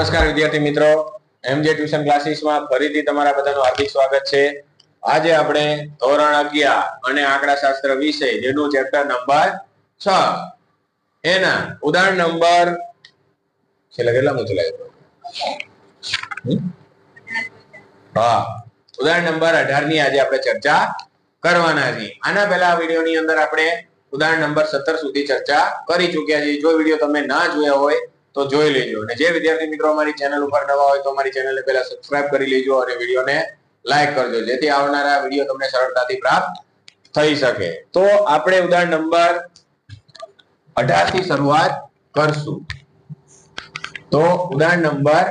નમસ્કાર વિદ્યાર્થી મિત્રો, એમજે ટ્યુશન ક્લાસીસમાં ફરીથી તમારા બધાનું હાર્દિક સ્વાગત છે. આજે આપણે ધોરણ 11 અને આંકડાશાસ્ત્ર વિષય જેનું ચેપ્ટર નંબર 6 એના ઉદાહરણ નંબર છેલ્લે કેટલામું ચલાવ્યું? ઉદાહરણ નંબર 18 ની આજે આપણે ચર્ચા કરવાના છીએ. આના પહેલા આ વિડિયોની અંદર આપણે ઉદાહરણ નંબર 17 સુધી ચર્ચા કરી ચૂક્યા છીએ. જો વિડિયો તમે ના જોયા હોય તો જોઈ લેજો, અને જે વિદ્યાર્થી મિત્રો અમારી ચેનલ ઉપર નવા હોય તો અમારી ચેનલને પહેલા સબસ્ક્રાઇબ કરી લેજો અને વિડિયોને લાઈક કરજો, જેથી આવનારા વિડિયો તમને સરળતાથી પ્રાપ્ત થઈ શકે. તો આપણે ઉદાહરણ નંબર 18 થી શરૂઆત કરશું. તો ઉદાહરણ નંબર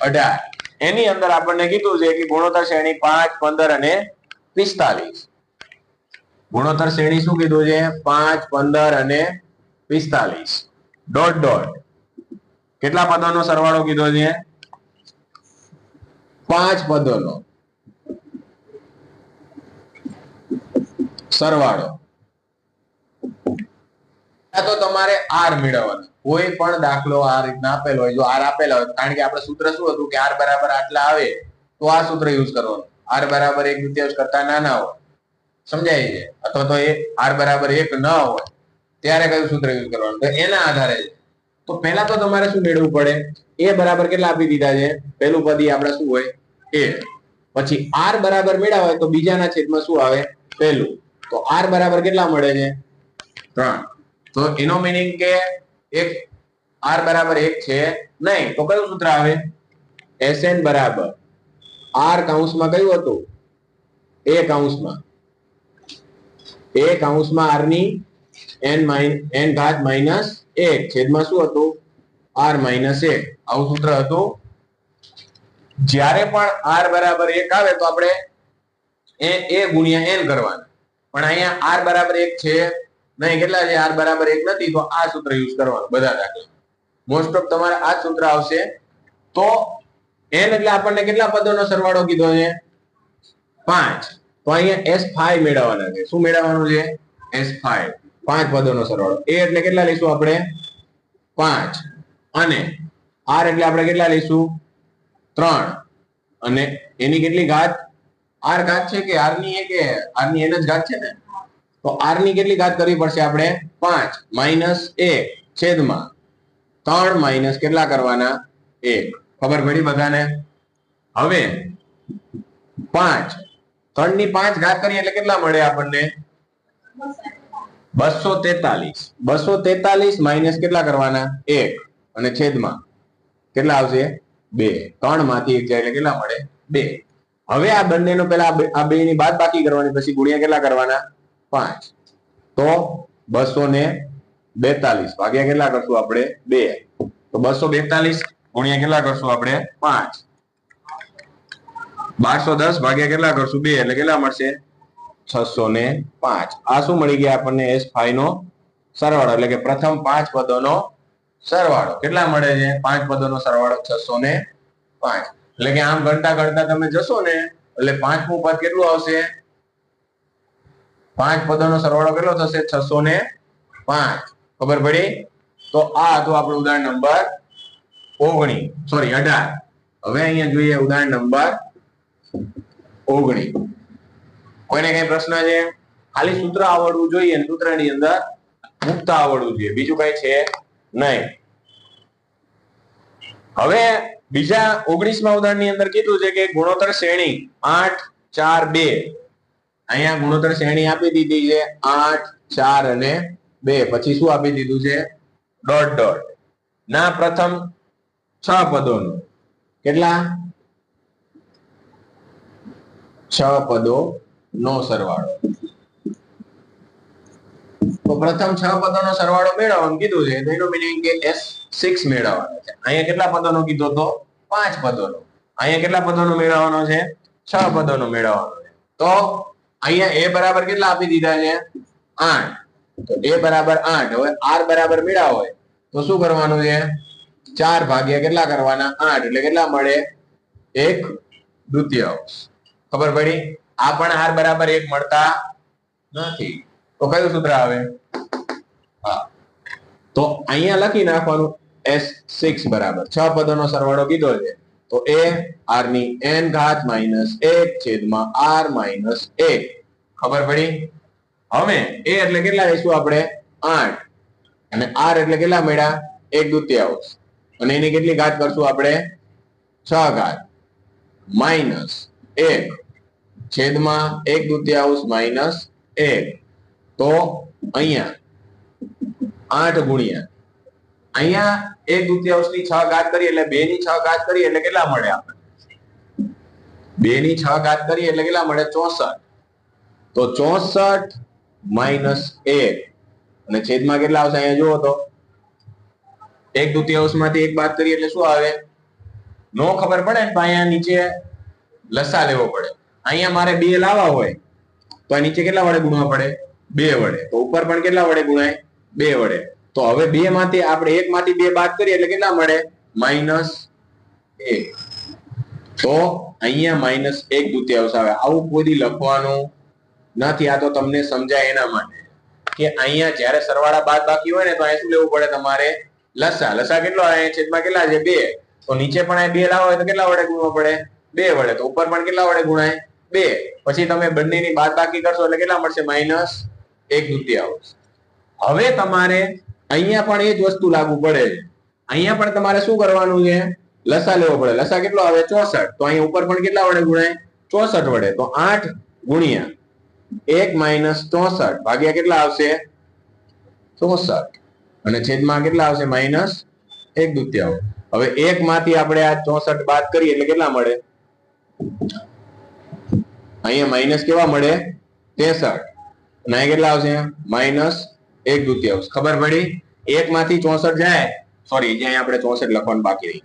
18 એની અંદર આપણને કીધું છે કે ગુણોત્તર શ્રેણી 5, 15 અને 45. ગુણોત્તર શ્રેણી શું કીધું છે? 5, 15 અને 45. ડોટ ડોટ કેટલા પદોનો સરવાળો કીધો છે? 5 પદોનો સરવાળો. તો તમારે આર મેળવવાનો. કોઈ પણ દાખલો આ રીતના આપેલો હોય, જો આર આપેલા હોય, કારણ કે આપણે સૂત્ર શું હતું કે આર બરાબર આટલા આવે તો આ સૂત્ર યુઝ કરવાનું. આર બરાબર 1/2 કરતા નાના હોય, સમજાય છે, અથવા તો આર બરાબર 1 ન હોય ત્યારે કયું સૂત્ર યુઝ કરવાનું, તો એના આધારે. તો પહેલા તો તમારે શું મેળવવું પડે? એ બરાબર કેટલા આપી દીધા છે? પહેલું પદ આપણે શું હોય? એ. પછી આર બરાબર મેળવ્યા હોય તો બીજાના છેદમાં શું આવે? પહેલું. તો આર બરાબર કેટલા મળે છે? 3. તો એનો મીનિંગ કે એક આર બરાબર 1 છે નહીં, તો કયું સૂત્ર આવે? Sn બરાબર આર કૌંસમાં કયું હતું? એ કૌંસમાં આર ની n ઘાત માઈનસ 1 છેદમાં શું હતું? r minus 1. આવું સૂત્ર હતું. જ્યારે પણ r બરાબર 1 આવે તો આપણે a ગુણ્યા n કરવાનું, પણ અહીંયા r બરાબર 1 છે નહીં, કેટલા છે? r બરાબર 1 નથી, તો આ સૂત્ર યુઝ કરવાનું બધા દાખલા. મોસ્ટ ઓફ તમારે આ સૂત્ર આવશે. તો n એટલે આપણને કેટલા પદોનો સરવાળો કીધો છે? 5. તો અહીંયા s5 મેળવવાના છે. શું મેળવવાનું છે? s5. 5 પદોનો સરવાળો. a એટલે કેટલા લઈશું આપણે? 5. અને r એટલે આપણે કેટલા લઈશું? 3. અને એની કેટલી ઘાત? r ઘાત છે કે r ની? કે r ની n જ ઘાત છે ને, તો r ની કેટલી ઘાત કરવી પડશે આપણે? 5 માઈનસ 1 છેદમાં 3 માઈનસ કેટલા કરવાના? 1. ખબર પડી બધાને? હવે 5 3 ની 5 ઘાત કરીએ એટલે કેટલા મળે આપણને? 243 માઈનસ કેટલા કરવાના? 1 અને છેદમાં કેટલા આવશે? 2. 3 માંથી 1 જાય એટલે કેટલા મળે? 2. હવે આ બંનેનો પહેલા આ બે ની બાદબાકી કરવાની, પછી ગુણ્યા કેટલા કરવાના? 5. તો 242 ભાગ્યા કેટલા કરશું આપણે? 2. તો 242 ગુણ્યા કેટલા કરશું આપણે? 5. 1210 ભાગ્યા કેટલા કરશું? 2 એટલે કેટલા મળશે? 605. આ શું મળી ગયા આપણને? S5 નો સરવાળો, એટલે કે પ્રથમ 5 પદોનો સરવાળો. કેટલા મળે છે? 5 પદોનો સરવાળો 605. એટલે કે આમ ગણતા ગણતા તમે જશો ને એટલે પાંચમું પદ કેટલું આવશે? 5 પદોનો સરવાળો કેટલો થશે? 605. ખબર પડી? તો આ હતું આપણું ઉદાહરણ નંબર 18. હવે અહીંયા જોઈએ ઉદાહરણ નંબર 19. કોઈને કઈ પ્રશ્ન છે? ખાલી સૂત્ર આવડવું જોઈએ, સૂત્રની અંદર મુકતા આવડવું જોઈએ, બીજું કઈ છે નહીં. હવે બીજા 19માં ઉદાહરણની અંદર કીધું છે કે ગુણોત્તર શ્રેણી 8, 4, 2. અહીંયા ગુણોત્તર શ્રેણી આપી દીધી છે 8, 4 અને 2. પછી શું આપી દીધું છે? ડોટ ડોટ ના પ્રથમ 6 પદોનો. કેટલા? 6 પદો નો સરવાળો. તો પ્રથમ 6 પદોનો સરવાળો મેળવવાનું કીધું છે, તો એનો મીનિંગ કે S6 મેળવવાનો છે. અહીંયા કેટલા પદોનો કીધો તો? 5 પદોનો. અહીંયા કેટલા પદોનો મેળવવાનો છે? 6 પદોનો મેળવવાનો છે. તો અહીંયા a બરાબર કેટલા આપી દીધા છે? 8. તો a બરાબર 8. હવે r બરાબર મેળવવા હોય તો શું કરવાનું છે? 4 ભાગ્યા કેટલા કરવાના? 8 એટલે કેટલા મળે? 1/2. ખબર પડી? આ પણ r બરાબર 1 મળતા નથી, તો કયું સૂત્ર આવે? હા, તો અહીંયા લખી નાખવાનું S6 બરાબર 6 પદોનો સરવાળો કીધો છે તો a r ની n ઘાત -1 છેદમાં r -1 ખબર પડી. હવે a એટલે કેટલા લઈશું આપણે 8 અને r એટલે કેટલા મળ્યા 1/2 અને એની કેટલી ઘાત કરશું આપણે 6 ઘાત -1 છેદમાં 1/2 -1 તો અહીંયા 8 ગુણ્યા અહીંયા 1/2 ની 6 ઘાત કરી એટલે 2 ની 6 ઘાત કરી એટલે કેટલા મળે આપણે 2 ની 6 ઘાત કરી એટલે કેટલા મળે 64 તો 64 -1 અને છેદમાં કેટલા આવશે અહીંયા જુઓ તો 1/2 માંથી 1 બાદ કરીએ એટલે શું આવે નો ખબર પડે ને તો અહીંયા નીચે લસા લેવો પડે. અહીંયા મારે 2 લાવવા હોય તો નીચે કેટલા વડે ગુણવા પડે 2 વડે તો ઉપર પણ કેટલા વડે ગુણાય 2 વડે તો હવે 2 માંથી આપણે 1 માંથી 2 બાદ કરીએ એટલે કેટલા મળે -1 તો અહીંયા -1/2 આવે. આવું કોઈ લખવાનું નથી આ તો તમને સમજાય એના માટે કે અહીંયા જ્યારે સરવાળા બાદ બાકી હોય ને તો અહીંયા શું લેવું પડે તમારે લસા કેટલો આવે છેદમાં કેટલા છે 2 તો નીચે પણ આ 2 લાવો હોય તો કેટલા વડે ગુણવા પડે 2 વડે તો ઉપર પણ કેટલા વડે ગુણાય 2 પછી તમે બંનેની બાદબાકી કરશો એટલે કેટલા મળશે -1/2. હવે તમારે અહીંયા પણ એ જ વસ્તુ લાગુ પડે છે. અહીંયા પણ તમારે શું કરવાનું છે લસા લેવો પડે. લસા કેટલો આવે 64 તો અહીંયા ઉપર પણ કેટલા વડે ગુણાય 64 વડે તો 8 ગુણ્યા 1 - 64 ભાગ્યા કેટલા આવશે 64 અને છેદમાં કેટલા આવશે -1/2. હવે 1 માંથી આપણે આ 64 બાદ કરીએ એટલે કેટલા મળે અહીંયા માઈનસ કેવા મળે 63 અને અહીંયા કેટલા આવશે -1/2. ખબર પડી 1 માંથી 64 જાય સોરી જે અહીંયા આપણે 64 લખવાનું બાકી રહી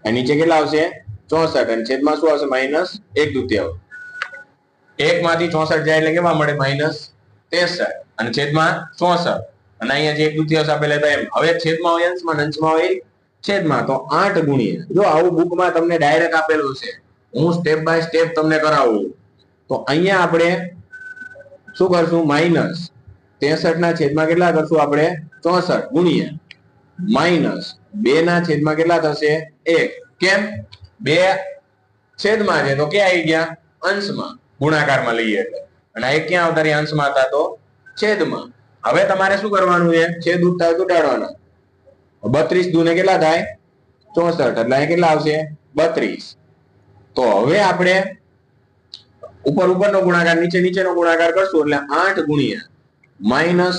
અને નીચે કેટલા આવશે 64 અને છેદમાં શું આવશે -1/2. 1 માંથી 64 જાય એટલે કેવા મળે -63 અને છેદમાં 64 અને અહીંયા જે 1/2 આપેલા હતા એમ. હવે છેદમાં હોય અંશમાં અંશમાં હોય છેદમાં તો 8 ગુણ્યા જો આવું બુકમાં તમને ડાયરેક્ટ આપેલું છે હું સ્ટેપ બાય સ્ટેપ તમને કરાવું તો અહીંયા આપણે શું કરશું -63 ના છેદમાં કેટલા કરશું આપણે 64 ગુણ્યા -2 ના છેદમાં કેટલા થશે 1 કેમ 2 છેદમાં છે તો ક્યાં આવી ગયા અંશમાં ગુણાકારમાં લઈએ એટલે અને આ ક્યાં આવતા રહ્યા અંશમાં હતા તો છેદમાં. હવે તમારે શું કરવાનું છે છેદ ઉડાડવાના 32 દૂને કેટલા થાય 64 એટલે અહીં કેટલા આવશે 32. તો હવે આપણે ઉપરનો ગુણાકાર નીચેનો ગુણાકાર કરશું એટલે 8 ગુણ્યા માઈનસ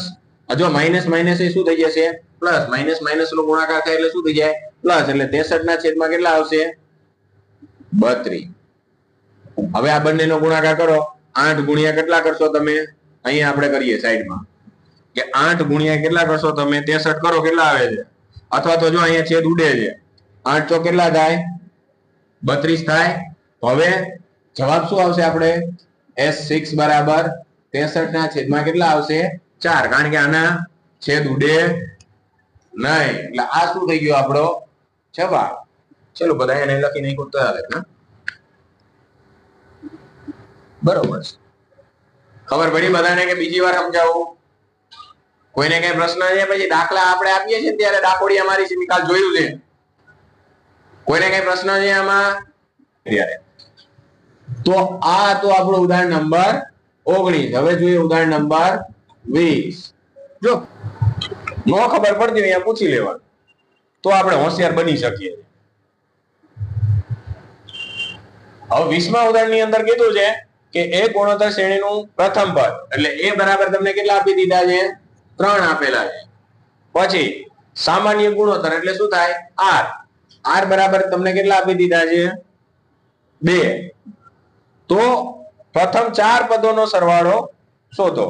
જો માઈનસ માઈનસ એ શું થઈ જશે પ્લસ માઈનસ નો ગુણાકાર થાય એટલે શું થઈ જાય પ્લસ એટલે 63 ના છેદમાં કેટલા આવશે 32. હવે આ બંનેનો ગુણાકાર કરો 8 ગુણ્યા કેટલા કરશો તમે અહીંયા આપણે કરીએ સાઈડમાં કે 8 ગુણ્યા કેટલા કરશો તમે 63 કરો કેટલા આવે છે અથવા તો જો અહીંયા છેદ ઉડે છે 8 ચોક કેટલા થાય 32 થાય. હવે જવાબ શું આવશે આપણે S6 બરાબર 63 ના છેદમાં કેટલા આવશે 4 કારણ કે આના છેદ ઉડે નહીં એટલે આ શું થઈ ગયો આપણો જવાબ. ચલો બધા એને લખી નાખ્યું તો ચાલે ને બરોબર છે. ખબર પડી બધાને કે બીજી વાર સમજાવું કોઈને કઈ પ્રશ્ન છે પછી દાખલા આપણે આપીએ છીએ ત્યારે ડાકોડી અમારી છે નિકાલ જોયું છે કોઈને કઈ પ્રશ્ન છે આમાં તો આ તો આપણું ઉદાહરણ નંબર 19. હવે જોઈએ ઉદાહરણ નંબર 20. જો નો ખબર પડતી અહીંયા પૂછી લેવાનું તો આપણે હોશિયાર બની શકીએ. હવે 20મા ઉદાહરણ ની અંદર કીધું છે કે એ ગુણોત્તર શ્રેણીનું પ્રથમ પદ એટલે એ બરાબર તમને કેટલા આપી દીધા છે 3 આપેલા છે. પછી સામાન્ય ગુણોત્તર એટલે શું થાય r બરાબર તમને કેટલા આપી દીધા છે 2. તો પ્રથમ 4 પદોનો સરવાળો શોધો.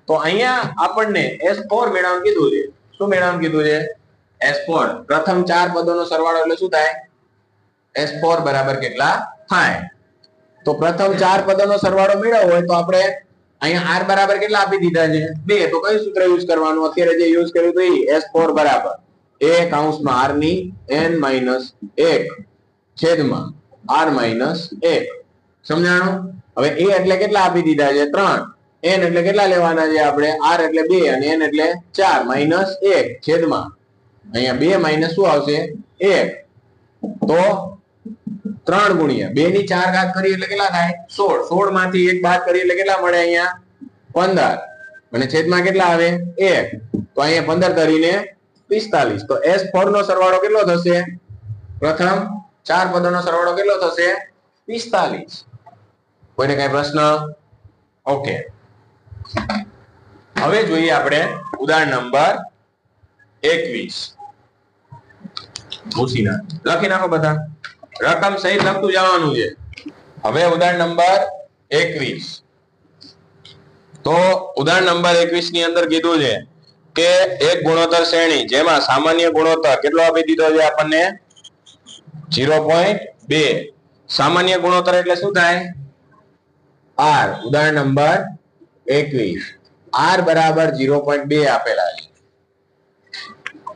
તો અહીંયા આપણને S4 મેળવવાનું કીધું છે. શું મેળવવાનું કીધું છે S4 પ્રથમ 4 પદોનો સરવાળો એટલે શું થાય S4 બરાબર કેટલા થાય. તો પ્રથમ 4 પદોનો સરવાળો મેળવવો હોય તો આપણે અહીંયા r બરાબર કેટલા આપી દીધા છે 2. તો કયું સૂત્ર યુઝ કરવાનું અત્યારે જે યુઝ કર્યું તો S4 બરાબર a કૌંસમાં r ની n-1 છેદમાં r -1 સમજાણું. હવે a એટલે કેટલા આપી દીધા છે 3 n એટલે કેટલા લેવાના છે આપણે r એટલે 2 અને n એટલે 4 -1 છેદમાં અહીંયા 2 માઇનસ શું આવશે 1, તો 3 ગુણ્યા 2 ની 4 ઘાત કરી એટલે કેટલા થાય 16, 16 માંથી 1 બાદ કરી એટલે કેટલા મળે અહીંયા 15, અને છેદમાં કેટલા આવે 1, તો અહીંયા 15 કરીને 45, તો S4 નો સરવાળો કેટલો થશે, પ્રથમ 4 પદોનો સરવાળો કેટલો થશે 45. કોઈને કઈ પ્રશ્ન? ઓકે, હવે જોઈએ આપણે ઉદાહરણ નંબર 21. ભૂસીના લખી નાખો બધા, રકમ સહિત લખતું જવાનું છે. હવે ઉદાહરણ નંબર 21. તો ઉદાહરણ નંબર 21 ની અંદર કીધું છે કે એક ગુણોત્તર શ્રેણી જેમાં સામાન્ય ગુણોત્તર કેટલો આપી દીધો છે આપણને 0.2. સામાન્ય ગુણોત્તર એટલે શું થાય r. ઉદાહરણ નંબર 21, r બરાબર 0.2 આપેલા છે.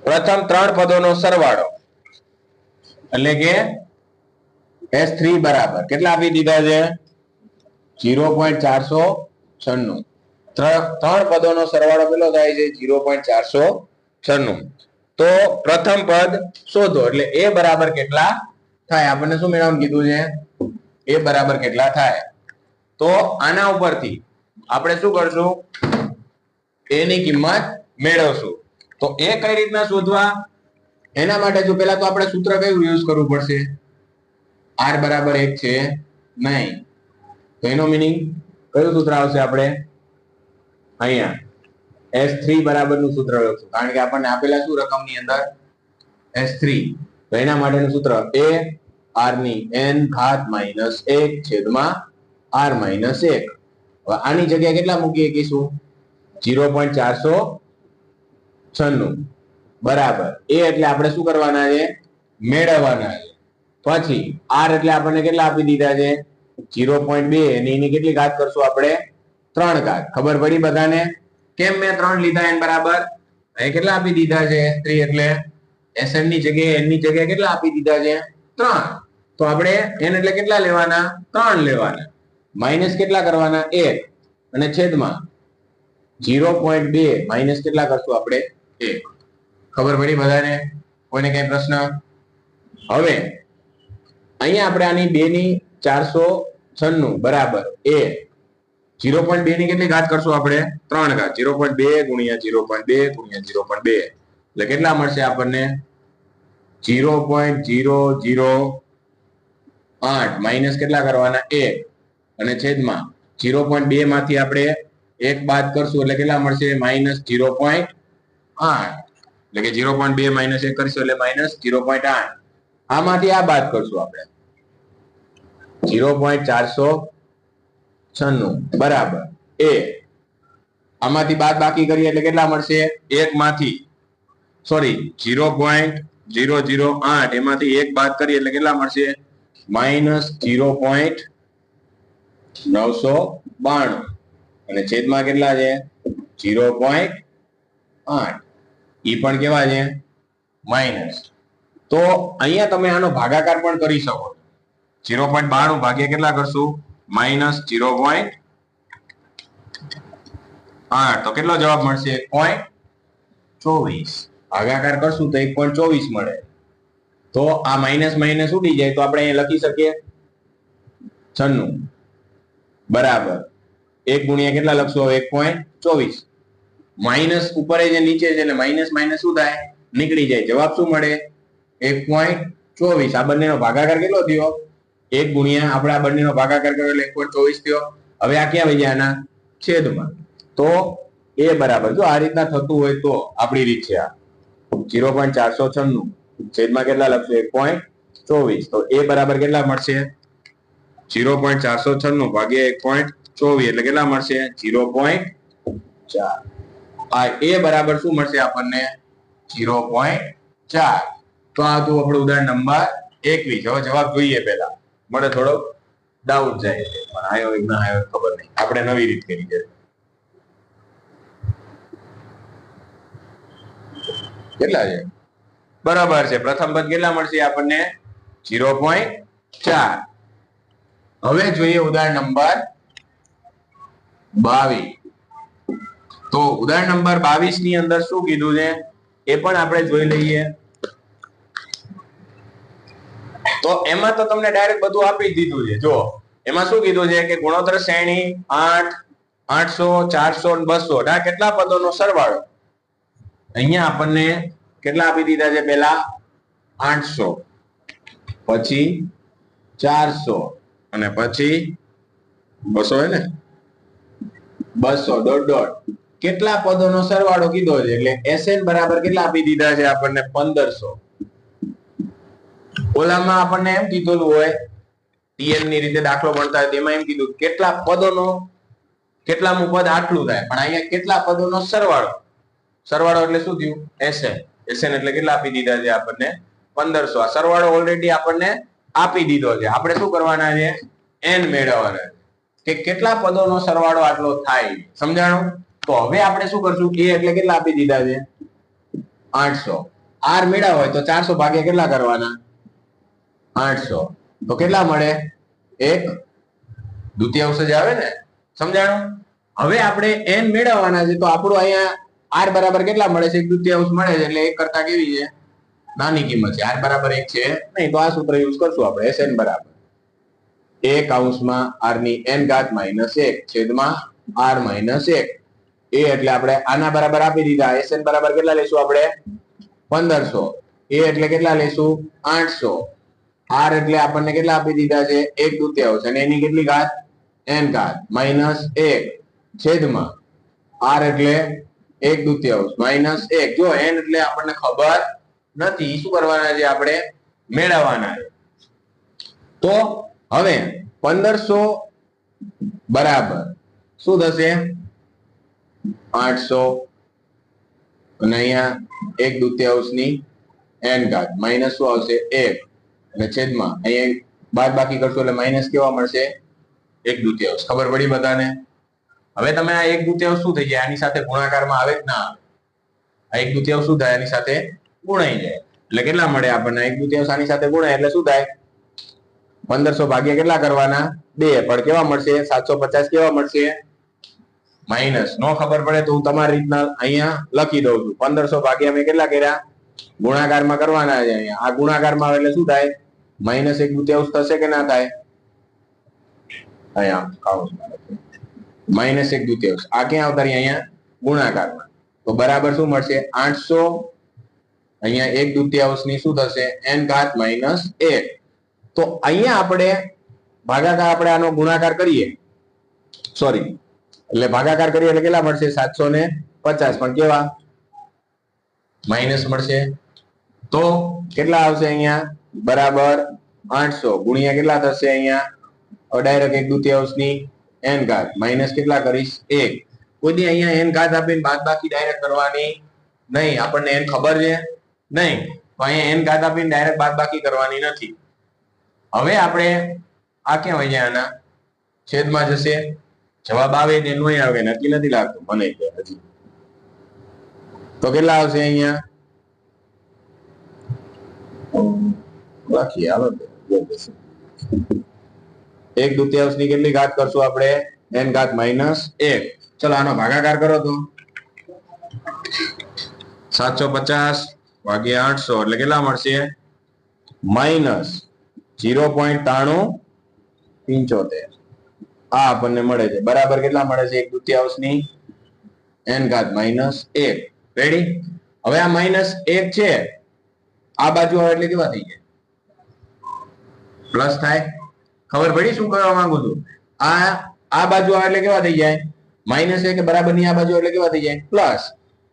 પ્રથમ 3 પદોનો સરવાળો એટલે કે S3 બરાબર કેટલા આપી દીધા છે 0.496. 3 પદોનો સરવાળો કેટલો થાય છે 0.496. તો પ્રથમ પદ શોધો એટલે a બરાબર કેટલા થાય, આપણને શું મેળવવાનું કીધું છે a બરાબર કેટલા થાય. તો આના ઉપરથી આપણે શું કરશું, a ની કિંમત મેળવશું. તો a કઈ રીતના શોધવા, એના માટે જો પહેલા તો આપણે સૂત્ર કયું યુઝ કરવું પડશે, r બરાબર 1 છે નહીં, તો એનો મીનિંગ કયું સૂત્ર આવશે, આપણે અહીંયા S3 બરાબરનું સૂત્ર લખશું, કારણ કે આપણને આપેલા શું રકમની અંદર S3. તો એના માટેનું સૂત્ર a r ની n ઘાત -1 છેદમાં r - 1. હવે આની જગ્યાએ કેટલા મૂકી શકીશું 0.496 બરાબર. a એટલે આપણે શું કરવાના છે મેળવવાના છે. પછી r એટલે આપણને કેટલા આપી દીધા છે 0.2, અને એની કેટલી ઘાત કરશું આપણે 3 ઘાત. ખબર પડી બધાને કેમ મેં 3 લીધા n બરાબર, અહીં કેટલા આપી દીધા છે S3 એટલે Sn ની જગ્યાએ n ની જગ્યાએ કેટલા આપી દીધા છે 3. તો આપણે n એટલે કેટલા લેવાના 3 લેવાના, માઈનસ કેટલા કરવાના 1, અને છેદમાં 0.2 માઈનસ કેટલા કરશું આપણે 1. ખબર પડી બધાને? કોઈને કઈ પ્રશ્ન? હવે અહીંયા આપણે આની 2 ની 496 બરાબર a 0.2 ની કેટલી ઘાત કરશું આપણે 3 ઘાત. 0.2 ગુણ્યા 0.2 ગુણ્યા 0.2 એટલે કેટલા મળશે આપણને 0.008 માઈનસ કેટલા કરવાના 1, અને છેદમાં 0.2 માંથી આપણે 1 બાદ કરશું એટલે કેટલા મળશે -0.8. એટલે કે 0.2 - 1 કરશું એટલે -0.8. આમાંથી આ બાદ કરશું આપણે 0.496 બરાબર a. આમાંથી બાદ બાકી કરીએ એટલે કેટલા મળશે 1 માંથી 0.008 એમાંથી 1 બાદ કરીએ એટલે કેટલા મળશે -0.992, અને છેદમાં કેટલા છે 0.8. ઈ પણ કેવા છે માઈનસ. તો અહીંયા તમે આનો ભાગાકાર પણ કરી શકો. 0.92 ભાગ્યા કેટલા કરશું -0.8, તો કેટલો જવાબ મળશે 1.24. ભાગાકાર કરશું તો 1.24 મળે. તો આ માઈનસ માઈનસ ઉડી જાય તો આપણે અહીંયા લખી શકીએ 96 બરાબર 1 ગુણ્યા કેટલા લખશું 1.24. માઈનસ ઉપર છે નીચે છે એટલે માઈનસ માઈનસ શું થાય નીકળી જાય, જવાબ શું મળે 1.24. આ બંનેનો ભાગાકાર કેટલો થયો 1 ગુણ્યા આપણે આ બંનેનો ભાગાકાર કર્યો એટલે 1.24 થયો. હવે આ ક્યાં વહી જાય આના છેદમાં. તો a બરાબર જો આ રીતના થતું હોય તો આપણી રીત છે આ 0.496 છેદમાં કેટલા લખશું 1.24. તો a બરાબર કેટલા મળશે 0.496 ભાગ્યા 1.24 એટલે કેટલા મળશે 0.4. આ a બરાબર શું મળશે આપણને 0.4. તો આ હતું આપણું ઉદાહરણ નંબર 21. હવે જવાબ જોઈએ પહેલા, મને થોડો ડાઉટ જાય છે પણ આયો કે ના આયો ખબર નહીં, આપણે નવી રીત કરી છે. કેટલા છે બરાબર છે, પ્રથમ પદ કેટલા મળશે આપણને 0.4. હવે જોઈએ ઉદાહરણ નંબર 22. તો ઉદાહરણ નંબર 22 ની અંદર શું કીધું છે એ પણ આપણે જોઈ લઈએ. તો એમાં તો તમને ડાયરેક્ટ બધું આપી જ દીધું છે. જો એમાં શું કીધું છે કે ગુણોત્તર શ્રેણી 8, 800, 400 અને 200 આ કેટલા પદોનો સરવાળો. અહીંયા આપણને કેટલા આપી દીધા છે? પહેલા 800, પછી 400 અને પછી 200 હે ને 200 ડોટ ડોટ કેટલા પદોનો સરવાળો કીધો છે. એટલે SN બરાબર કેટલા આપી દીધા છે આપણને? 1500. ઓલામાં આપણને એમ કીધેલું હોય TN ની રીતે દાખલો ગણતા હોય તેમાં એમ કીધું કેટલા પદોનો કેટલામું પદ આટલું થાય, પણ અહીંયા કેટલા પદોનો સરવાળો. સરવાળો એટલે શું થયું? SN. SN એટલે કેટલા આપી દીધા છે આપણને? 1500. આ સરવાળો ઓલરેડી આપણને આપી દીધો છે. આપણે શું કરવાના છે? N મેળવવાના છે કે કેટલા પદોનો સરવાળો આટલો થાય. સમજાણું? તો હવે આપણે શું કરશું? A એટલે કેટલા આપી દીધા છે? 800. R મેળવવા હોય તો 400 ભાગ્યા કેટલા કરવાના? 800. તો કેટલા મળે? 1/2 જ આવે ને. સમજાણું? હવે આપણે n મેળવવાના છે તો આપણું અહીંયા r બરાબર કેટલા મળે છે? 1/2 મળે છે. એટલે 1 કરતા કેવી છે? નાની કિંમત છે. r બરાબર 1 છે નહીં. તો આ સૂત્ર યુઝ કરશું આપણે. SN બરાબર a r ની n ઘાત -1 છેદમાં r - 1. એ એટલે આપણે આના બરાબર આપી દીધા. SN બરાબર કેટલા લેશું આપણે? 1500. a એટલે કેટલા લેશું? 800. r એટલે આપણને કેટલા આપી દીધા છે? 1/2 અને એની કેટલી ઘાત? n ઘાત -1 છેદમાં r એટલે 1/2 -1. જો n એટલે આપણને ખબર નથી, શું કરવાના છે? આપણે મેળવવાના છે. તો હવે 1500 બરાબર શું થશે? 800 અને અહીંયા 1/2 ની n ઘાત માઇનસ શું આવશે? 1 અને છેદમાં અહીંયા બાદ બાકી કરશો એટલે માઇનસ કેવા મળશે? 1/2. ખબર પડી બધાને? હવે તમે આ 1/2 શું થઈ જાય? આની સાથે ગુણાકારમાં આવે જ ના આવે. આ 1/2 શું થાય? આની સાથે ગુણાઈ જાય. એટલે કેટલા મળે આપણને? 1/2 આની સાથે ગુણાય એટલે શું થાય? 1500 ભાગ્યા કેટલા કરવાના? 2. પણ કેવા મળશે? 750 કેવા મળશે? માઇનસ. નો ખબર પડે તો હું તમારી રીતના અહીંયા લખી દઉં છું. 1500 ભાગ્યા મેં કેટલા કર્યા? ગુણાકારમાં કરવાના છે. અહીંયા આ ગુણાકારમાં આવે એટલે શું થાય? -1/2 થશે કે ના થાય? અહીંયા -1/2. આ ક્યાં આવતા રહી? અહીંયા ગુણાકારમાં. તો બરાબર શું મળશે? 800 અહીંયા 1/2 ની શું થશે? n ઘાત -1. તો અહીંયા આપણે ભાગાકાર આપણે આનો ગુણાકાર કરીએ, સોરી એટલે ભાગાકાર કરીએ એટલે કેટલા મળશે? 750. પણ કેવા? માઇનસ મળશે. તો કેટલા આવશે અહીંયા? બરાબર 800 ગુણ્યા કેટલા થશે અહીંયા? ડાયરેક્ટ 1/2 ની n ઘાત માઇનસ કેટલા કરીશ? 1. કોઈ દી અહીંયા n ઘાત આપીને બાદબાકી ડાયરેક્ટ કરવાની નહીં. આપણને n ખબર છે નહીં, તો અહીંયા n ઘાત આપીને ડાયરેક્ટ બાદબાકી કરવાની નથી. હવે આપણે આ ક્યાં હોય જાય? આના છેદમાં જશે. જવાબ આવે ને નહીં આવે નક્કી નથી લાગતું મને હજી. તો કેટલા આવશે અહીંયા? લખીએ હાલો. 1/2 ની કેટલી ઘાત કરશું આપણે? n ઘાત -1. ચલો આનો ભાગાકાર કરો તો 750 ભાગ્યા 800 એટલે કેટલા મળશે? -0.9375. આ આપણને મળે છે. બરાબર કેટલા મળે છે? 1/2 ની n ઘાત -1. રેડી? હવે આ -1 છે, આ બાજુ આવે એટલે કેવા થઈ જાય? પ્લસ થાય. ખબર પડી શું કરવા માંગુ છું? આ બાજુ આવે એટલે કેવા થઈ જાય? -1 કે બરાબર ની આ બાજુ એટલે કેવા થઈ જાય? પ્લસ.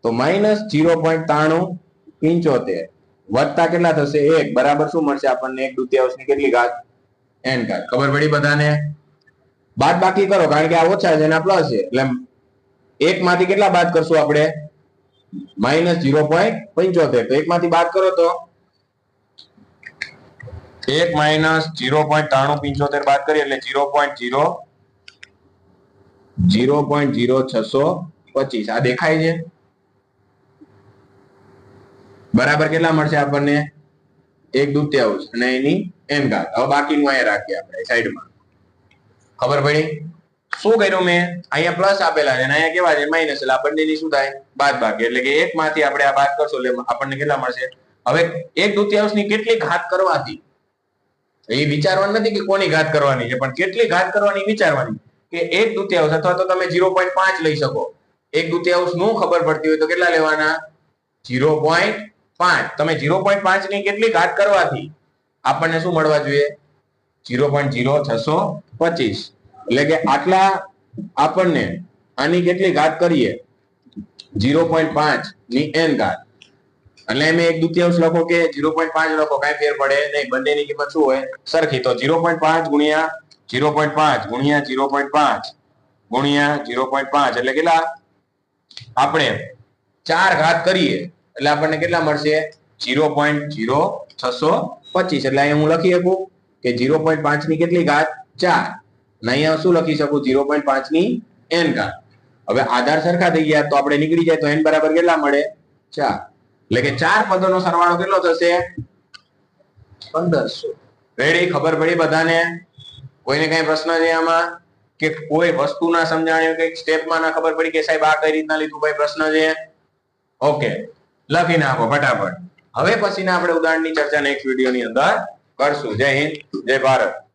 તો -0.9375 વત્તા કેટલા થશે? 1 બરાબર શું મળશે આપણને? 1/2 ની કેટલી ઘાત? n ઘાત. ખબર પડી બધાને? બાદ બાકી કરો કારણ કે આ ઓછા છે અને આ પ્લસ છે. એટલે 1 માંથી કેટલા બાદ કરશું આપણે? -0.75. તો 1 માંથી બાદ કરો તો 1 -0.9375 બાદ કરીએ એટલે 0.0625. આ દેખાય છે? બરાબર કેટલા મળશે આપણને? 1/2 અને એની n ઘાત. હવે બાકીનું અહીંયા રાખીએ આપણે સાઈડમાં. ખબર પડી? શું કર્યું મેં અહીંયા પ્લસ આપેલા છે અને અહીંયા કેવા છે માઇનસ, એટલે આ બંનેની શું થાય બાદબાકી, એટલે કે એક માંથી આપણે આ બાદ કરશું એટલે આપણને કેટલા મળશે. હવે 1/2 ની કેટલી ઘાત કરવાથી, એ વિચારવાનું નથી કે કોની ઘાત કરવાની છે, પણ કેટલી ઘાત કરવાની વિચારવાની. કે 1/2 અથવા તો તમે 0.5 લઈ શકો. 1/2 નું ખબર પડતી હોય તો કેટલા લેવાના 0.5. તમે 0.5 ની કેટલી ઘાત કરવાથી આપણને શું મળવા જોઈએ 0.0625. એટલે કે આટલા આપણને આની કેટલી ઘાત કરીએ 0.5 ની n ઘાત, એટલે એમ 1/2 લખો કે 0.5 લખો, કઈ ફેર પડે નહીં, બંનેની કિંમત શું હોય સરખી. તો 0.5 ગુણ્યા 0.5 ગુણ્યા 0.5 ગુણ્યા 0.5 એટલે કેટલા આપણે 4 ઘાત કરીએ એટલે આપણને કેટલા મળશે 0.0625. એટલે અહીંયા હું લખી શકું કે 0.5 ની કેટલી ઘાત 4, અને અહીંયા શું લખી શકું 0.5 ની n ઘાત. હવે આધાર સરખા થઈ ગયા તો આપણે નીકળી જાય તો n બરાબર કેટલા મળે 4. એટલે કે 4 પદોનો સરવાળો કેટલો થશે 1500. રેડી, ખબર પડી બધાને? કોઈને કઈ પ્રશ્ન છે આમાં, કે કોઈ વસ્તુ ના સમજાણ્યું, કઈક સ્ટેપમાં ના ખબર પડી કે સાહેબ આ કઈ રીતના લીધું, કોઈ પ્રશ્ન છે? ઓકે, લખી નાખો ફટાફટ. હવે પછીના આપણે ઉદાહરણની ચર્ચા નેક્સ્ટ વિડીયોની અંદર કરશું. જય હિન્દ, જય ભારત.